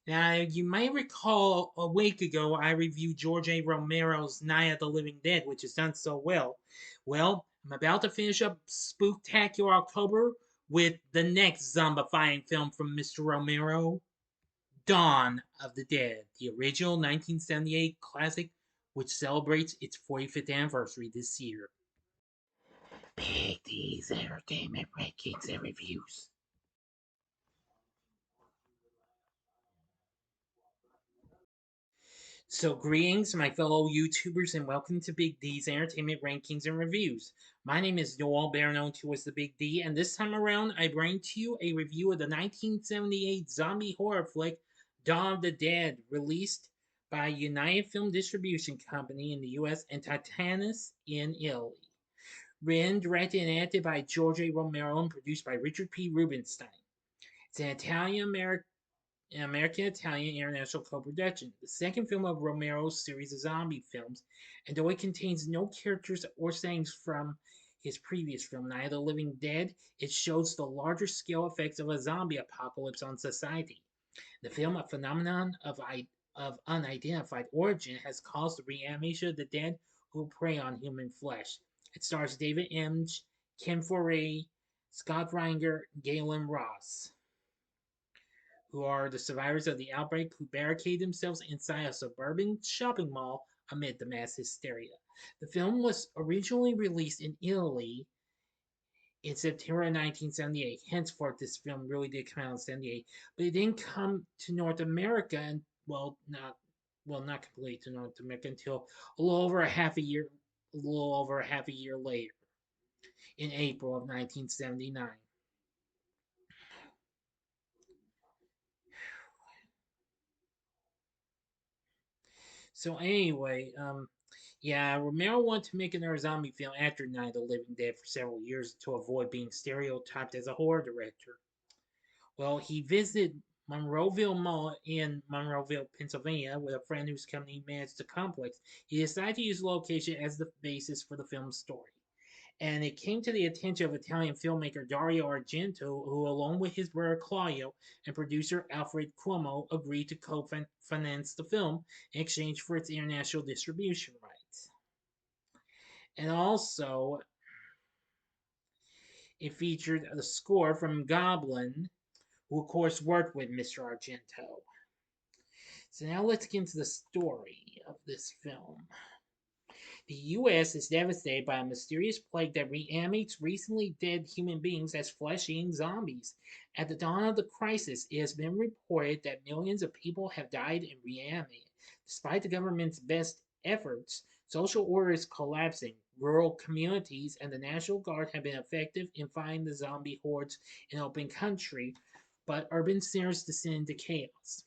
Now, you may recall a week ago I reviewed George A. Romero's Night of the Living Dead, which has done so well. Well, I'm about to finish up Spooktacular October with the next zombifying film from Mr. Romero, Dawn of the Dead, the original 1978 classic, which celebrates its 45th anniversary this year. Big D's Entertainment Rankings and Reviews. So, greetings, my fellow YouTubers, and welcome to Big D's Entertainment Rankings and Reviews. My name is Noel, better known to as the Big D, and this time around, I bring to you a review of the 1978 zombie horror flick Dawn of the Dead, released by United Film Distribution Company in the US and Titanus in Italy. Written, directed, and edited by George A. Romero and produced by Richard P. Rubinstein. It's an American-Italian international co-production, the second film of Romero's series of zombie films, and though it contains no characters or settings from his previous film, Night of the Living Dead, it shows the larger scale effects of a zombie apocalypse on society. The film, a phenomenon of unidentified origin, has caused the reanimation of the dead who prey on human flesh. It stars David Emge, Ken Foree, Scott Reiniger, Gaylen Ross, who are the survivors of the outbreak who barricade themselves inside a suburban shopping mall amid the mass hysteria. The film was originally released in Italy in September 1978. Henceforth, this film really did come out in 78, but it didn't come to North America, and not completely to North America until a little over a half a year later, in April of 1979. So anyway, yeah, Romero wanted to make another zombie film after Night of the Living Dead for several years to avoid being stereotyped as a horror director. Well, he visited Monroeville Mall in Monroeville, Pennsylvania, with a friend whose company managed the complex. He decided to use the location as the basis for the film's story. And it came to the attention of Italian filmmaker Dario Argento, who, along with his brother Claudio and producer Alfred Cuomo, agreed to co-finance the film in exchange for its international distribution rights. And also, it featured the score from Goblin, who of course worked with Mr. Argento. So now let's get into the story of this film. The US is devastated by a mysterious plague that reanimates recently dead human beings as flesh-eating zombies. At the dawn of the crisis, it has been reported that millions of people have died and reanimated. Despite the government's best efforts, social order is collapsing. Rural communities and the National Guard have been effective in fighting the zombie hordes in open country, but urban centers descend into chaos.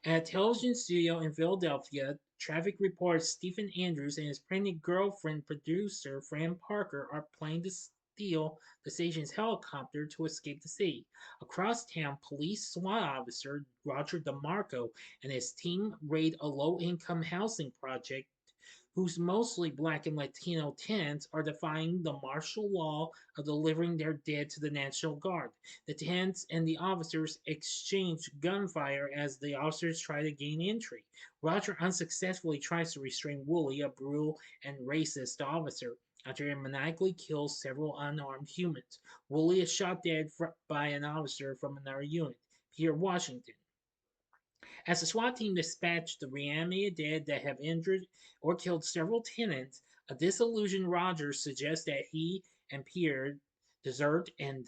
At a television studio in Philadelphia, traffic reporter Stephen Andrews and his pregnant girlfriend producer Fran Parker are planning to steal the station's helicopter to escape the city. Across town, police SWAT officer Roger DeMarco and his team raid a low-income housing project whose mostly black and Latino tenants are defying the martial law of delivering their dead to the National Guard. The tenants and the officers exchange gunfire as the officers try to gain entry. Roger unsuccessfully tries to restrain Wooly, a brutal and racist officer, after he maniacally kills several unarmed humans. Wooly is shot dead by an officer from another unit, Pierre Washington. As the SWAT team dispatched the reanimated dead that have injured or killed several tenants, a disillusioned Rogers suggests that he and Pierre desert and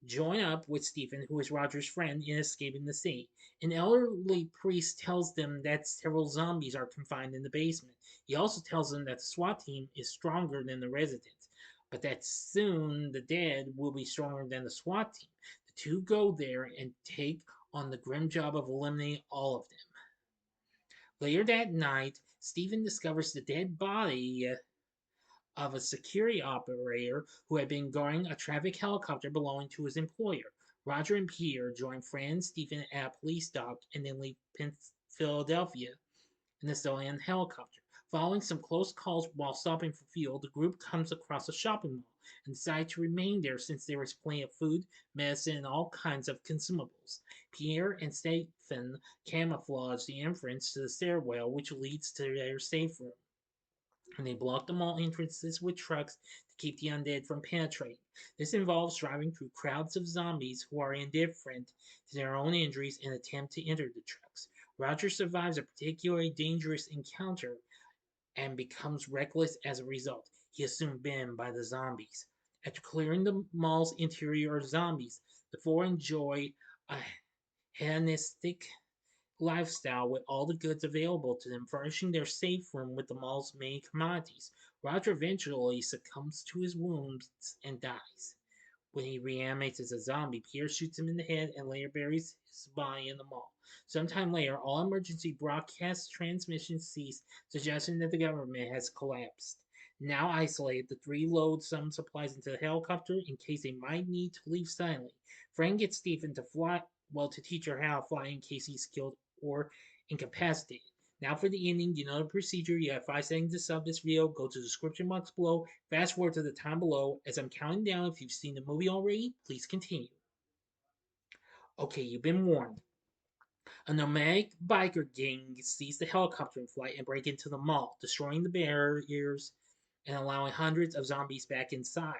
join up with Stephen, who is Roger's friend, in escaping the city. An elderly priest tells them that several zombies are confined in the basement. He also tells them that the SWAT team is stronger than the residents, but that soon the dead will be stronger than the SWAT team. The two go there and take on the grim job of eliminating all of them. Later that night, Stephen discovers the dead body of a security operator who had been guarding a traffic helicopter belonging to his employer. Roger and Peter join Fran and Stephen at a police dock and then leave Philadelphia in the stolen helicopter. Following some close calls while stopping for fuel, the group comes across a shopping mall and decide to remain there since there was plenty of food, medicine, and all kinds of consumables. Pierre and Stephen camouflage the entrance to the stairwell which leads to their safe room, and they block the mall entrances with trucks to keep the undead from penetrating. This involves driving through crowds of zombies who are indifferent to their own injuries and attempt to enter the trucks. Roger survives a particularly dangerous encounter and becomes reckless as a result. He is soon bitten by the zombies. After clearing the mall's interior of zombies, the four enjoy a hedonistic lifestyle with all the goods available to them, furnishing their safe room with the mall's main commodities. Roger eventually succumbs to his wounds and dies. When he reanimates as a zombie, Pierre shoots him in the head and later buries his body in the mall. Sometime later, all emergency broadcast transmissions cease, suggesting that the government has collapsed. Now isolated, the three load some supplies into the helicopter in case they might need to leave silently. Frank gets Stephen to fly, well, to teach her how to fly in case he's killed or incapacitated. Now for the ending, you know the procedure. You have 5 seconds to sub this video. Go to the description box below. Fast forward to the time below. As I'm counting down, if you've seen the movie already, please continue. Okay, you've been warned. A nomadic biker gang sees the helicopter in flight and break into the mall, destroying the barriers and allowing hundreds of zombies back inside.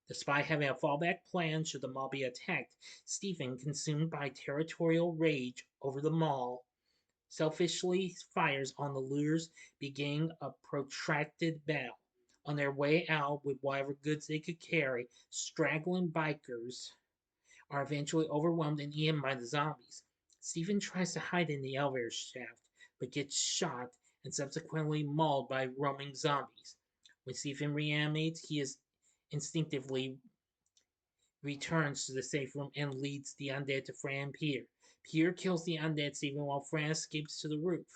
Despite having a fallback plan should the mall be attacked, Stephen, consumed by territorial rage over the mall, selfishly fires on the looters, beginning a protracted battle. On their way out with whatever goods they could carry, straggling bikers are eventually overwhelmed and eaten by the zombies. Stephen tries to hide in the elevator shaft, but gets shot and subsequently mauled by roaming zombies. When Stephen reanimates, he is instinctively returns to the safe room and leads the undead to Fran and Pierre. Pierre kills the undead Stephen while Fran escapes to the roof.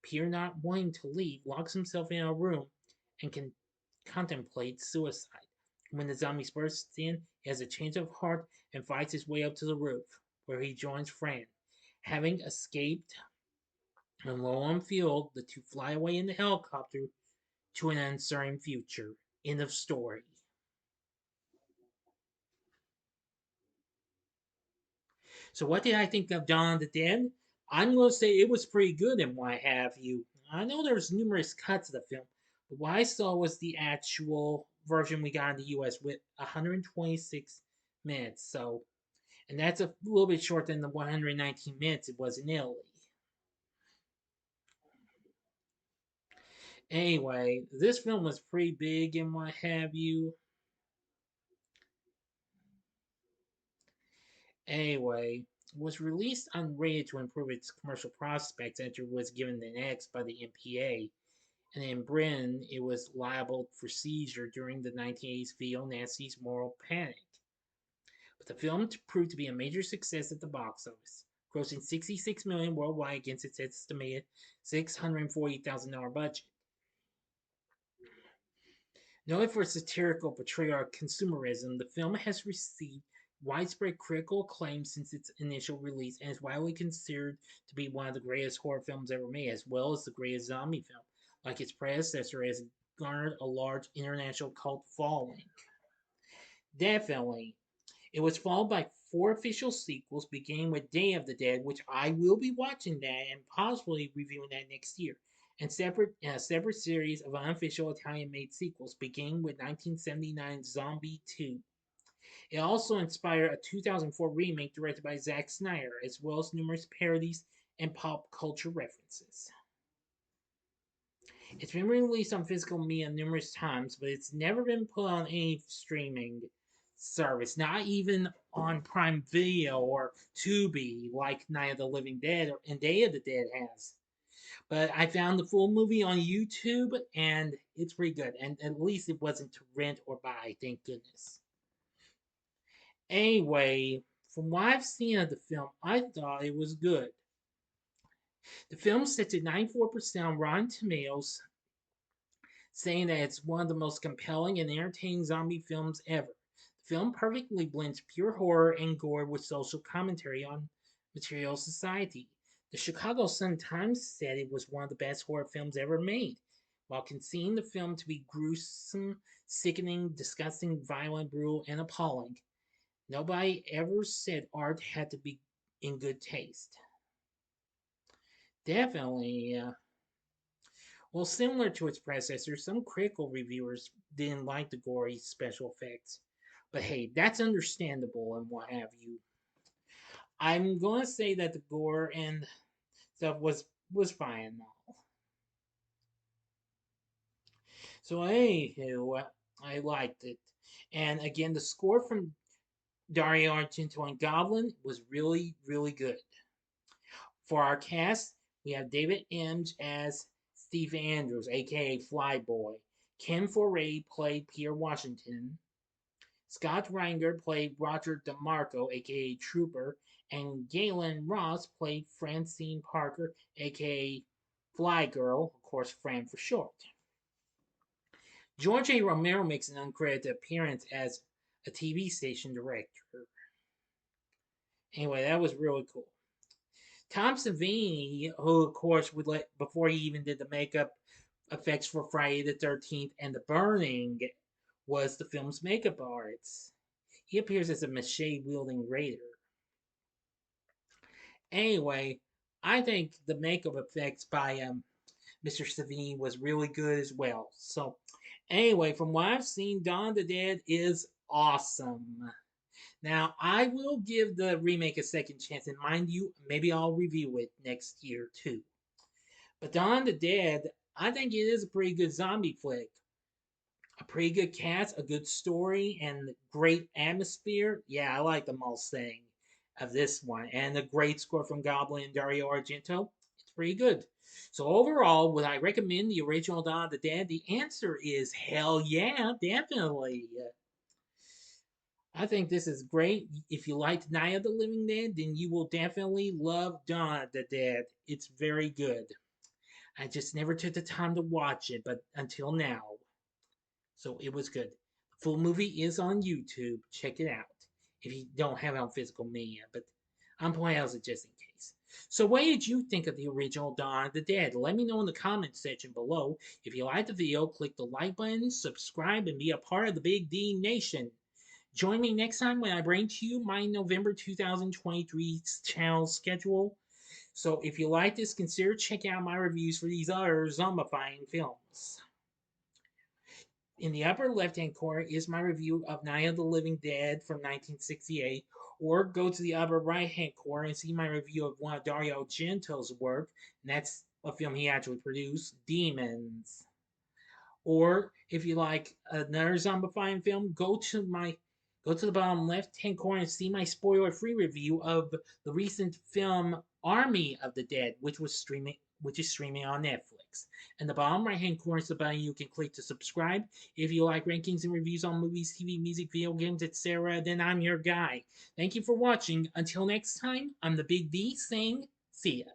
Pierre, not wanting to leave, locks himself in a room and contemplates suicide. When the zombies burst in, he has a change of heart and fights his way up to the roof, where he joins Fran. Having escaped and low on fuel, the two fly away in the helicopter to an uncertain future. End of story. So what did I think of Dawn of the Dead? I'm going to say it was pretty good and what have you. I know there's numerous cuts of the film, but what I saw was the actual version we got in the US with 126 minutes. So, and that's a little bit short than the 119 minutes it was in Italy. Anyway, this film was pretty big and what have you. Anyway, was released unrated to improve its commercial prospects after it was given an X by the MPA, and in Britain it was liable for seizure during the 1980s video Nazi's Moral Panic. But the film proved to be a major success at the box office, grossing $66 million worldwide against its estimated $640,000 budget. Noted for its satirical portrayal of consumerism, the film has received widespread critical acclaim since its initial release and is widely considered to be one of the greatest horror films ever made, as well as the greatest zombie film. Like its predecessor, it has garnered a large international cult following. Definitely. It was followed by 4 official sequels, beginning with Day of the Dead, which I will be watching that and possibly reviewing that next year, and a separate series of unofficial Italian-made sequels, beginning with 1979's Zombie 2. It also inspired a 2004 remake directed by Zack Snyder, as well as numerous parodies and pop culture references. It's been released on physical media numerous times, but it's never been put on any streaming service, not even on Prime Video or Tubi like Night of the Living Dead and Day of the Dead has. But I found the full movie on YouTube, and it's pretty good. And at least it wasn't to rent or buy, thank goodness. Anyway, from what I've seen of the film, I thought it was good. The film sits at 94% on Rotten Tomatoes, saying that it's one of the most compelling and entertaining zombie films ever. The film perfectly blends pure horror and gore with social commentary on material society. The Chicago Sun-Times said it was one of the best horror films ever made, while conceding the film to be gruesome, sickening, disgusting, violent, brutal, and appalling. Nobody ever said art had to be in good taste. Definitely. Well, similar to its predecessor, some critical reviewers didn't like the gory special effects. But hey, that's understandable and what have you. I'm going to say that the gore and stuff was fine though. So anywho, I liked it. And again, the score from Dario Argento and Goblin was really, really good. For our cast, we have David Emge as Steve Andrews, aka Flyboy. Ken Foree played Pierre Washington. Scott Reiniger played Roger DeMarco, aka Trooper. And Gaylen Ross played Francine Parker, aka Fly Girl, of course, Fran for short. George A. Romero makes an uncredited appearance as a TV station director. Anyway, that was really cool. Tom Savini, who of course would let before he even did the makeup effects for Friday the 13th and The Burning, was the film's makeup artist. He appears as a machete wielding raider. Anyway, I think the makeup effects by Mr. Savini was really good as well. So, anyway, from what I've seen, Dawn of the Dead is awesome. Now, I will give the remake a second chance, and mind you, maybe I'll review it next year too. But Dawn of the Dead, I think it is a pretty good zombie flick. A pretty good cast, a good story, and great atmosphere. Yeah, I like the Mustang of this one. And a great score from Goblin and Dario Argento. It's pretty good. So overall, would I recommend the original Dawn of the Dead? The answer is hell yeah, definitely. I think this is great. If you liked Night of the Living Dead, then you will definitely love Dawn of the Dead. It's very good. I just never took the time to watch it, but until now. So it was good. The full movie is on YouTube. Check it out if you don't have it on physical media, but I'm pointing out it just in case. So what did you think of the original Dawn of the Dead? Let me know in the comments section below. If you liked the video, click the like button, subscribe, and be a part of the Big D Nation. Join me next time when I bring to you my November 2023 channel schedule. So if you like this, consider checking out my reviews for these other zombifying films. In the upper left-hand corner is my review of Night of the Living Dead from 1968, or go to the upper right-hand corner and see my review of one of Dario Argento's work, and that's a film he actually produced, Demons. Or if you like another zombifying film, go to the bottom left hand corner and see my spoiler free review of the recent film Army of the Dead, which is streaming on Netflix. And the bottom right hand corner is the button you can click to subscribe. If you like rankings and reviews on movies, TV, music, video games, etc., then I'm your guy. Thank you for watching. Until next time, I'm the Big D saying see ya.